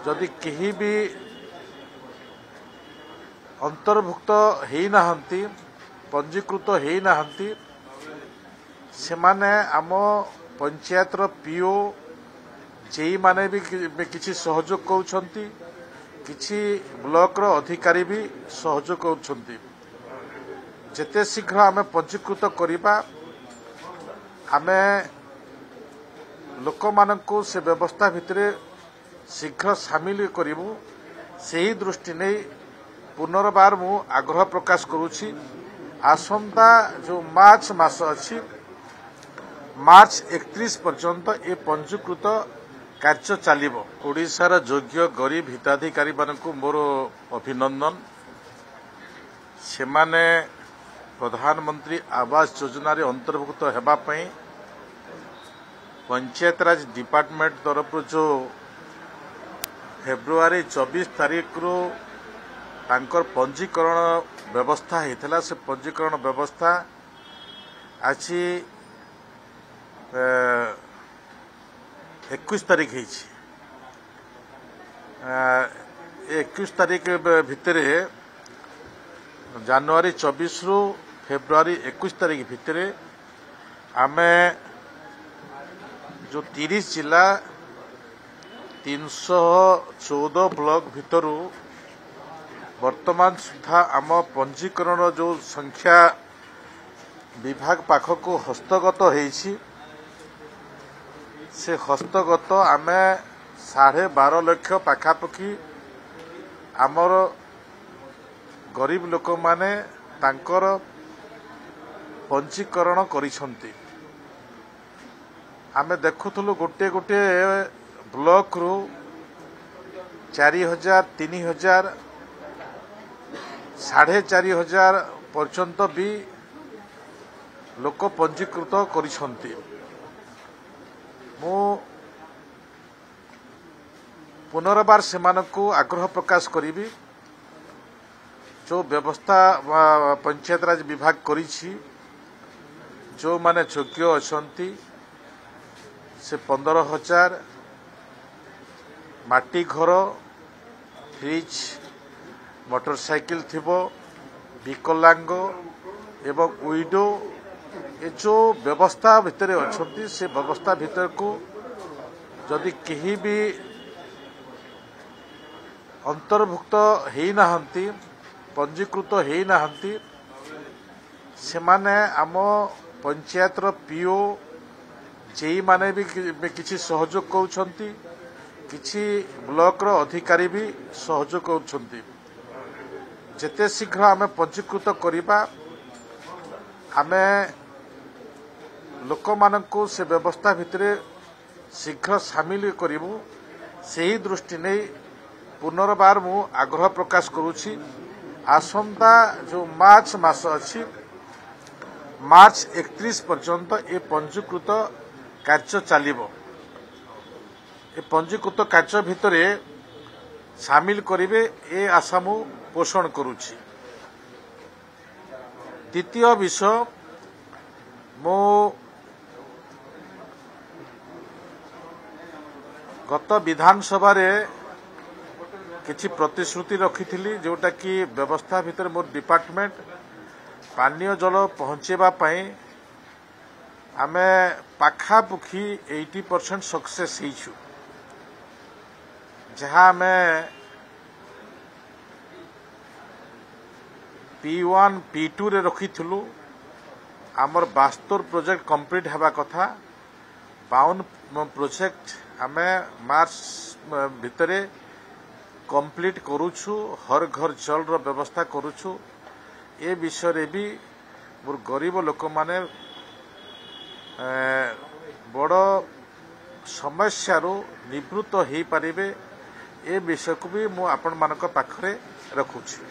जदि केही भी अंतर्भुक्त होना पंजीकृत होना से माने आम पंचायत पीओ जेई माने भी किसी सहयोग करुछंती किसी ब्लॉक रो अधिकारी भी सहयोग करुछंती जेते शीघ्र आमे पंजीकृत करिबा आमे लोक मानकु से व्यवस्था भितरे शीघ्र सामिल करिवु सेही दृष्टि नै पुनर्बार मु आग्रह प्रकाश करुछि। आसंता जो मार्च मास अछि मार्च 31 पर्यंत ए पंजीकृत कार्य चलिबो। ओडिशार योग्य गरीब हिताधिकारी मानकु मोर अभिनंदन। से माने प्रधानमंत्री आवास योजना रे अंतर्भुक्त हेबा पई पंचायत राज डिपार्टमेंट तरफ जो फेब्रुआरी 24 तारीख रो तांकर पंजीकरण व्यवस्था हेतला से पंजीकरण व्यवस्था आज 21 तारीख है। 21 तारीख भितर जनवरी 24 रु फेब्रुआरी 21 तारीख भितर आमे जो 30 जिला 314 ब्लॉक भितरू वर्तमान सुधा आम पंजीकरण जो संख्या विभाग पाखक हस्तगत होईछि से हस्तगत आमे 12.5 लाख पाखापाखि आमर गरीब लोक माने तांकर पंजीकरण करिसंती। आमे देखुथुलु गोटे गोटे ब्लॉक रु 4000 3000 4,500 पर्यंत भी लोक पंजीकृत करिसंती। मु पुनर्बार सेमानकु आग्रह प्रकाश करिबी जो व्यवस्था पंचायत राज विभाग करिछि जो माने योग्य अछंती से 15,000 माटी घर फ्रिज मोटरसाइकिल थिबो विकलांग एवं विडो ए जो व्यवस्था भितर अछंती से व्यवस्था भितर को जदि केही भी अंतर्भुक्त होना पंजीकृत होना से माने आम पंचायत पीओ जेई माने भी किसी सहयोग करुछंती किसी ब्लॉक रो अधिकारी भी सहयोग करुछंती जेते शीघ्र आमे पंजीकृत करिबा आमे लोक मानकु से व्यवस्था भितरे शीघ्र सामिल करिवु सेही दृष्टि नै पुनर्बार मु आग्रह प्रकाश करुछि। आसंता जो मार्च मास अछि मार्च 31 पर्यंत ए पंजीकृत कार्य चलिबो। ए पंजीकृत कार्य भितरे सामिल करिवे ए आशा मु पोषण करुछि। द्वितीय विषय मो गत विधानसभा रे किछि प्रतिश्रुति रखिथिली जोटा कि व्यवस्था भितर मोर डिपार्टमेंट पानीय जल पहुंचेबा पई आमे पाखापुखी 80% सक्सेस हिछु जहां में P1 P2 रे रखिथिलु आमर 72 प्रोजेक्ट कंप्लीट हेबा कथा 52 प्रोजेक्ट आमे मार्च भितरे कंप्लीट करूछु। हर घर जल रो व्यवस्था करूछु। ए विषय रे भी मोर गरीब लोक माने बड़ समस्या रो निवृत्त हेई पारिबे ए विषय को भी मु आपण मानक पाखरे रखुछि।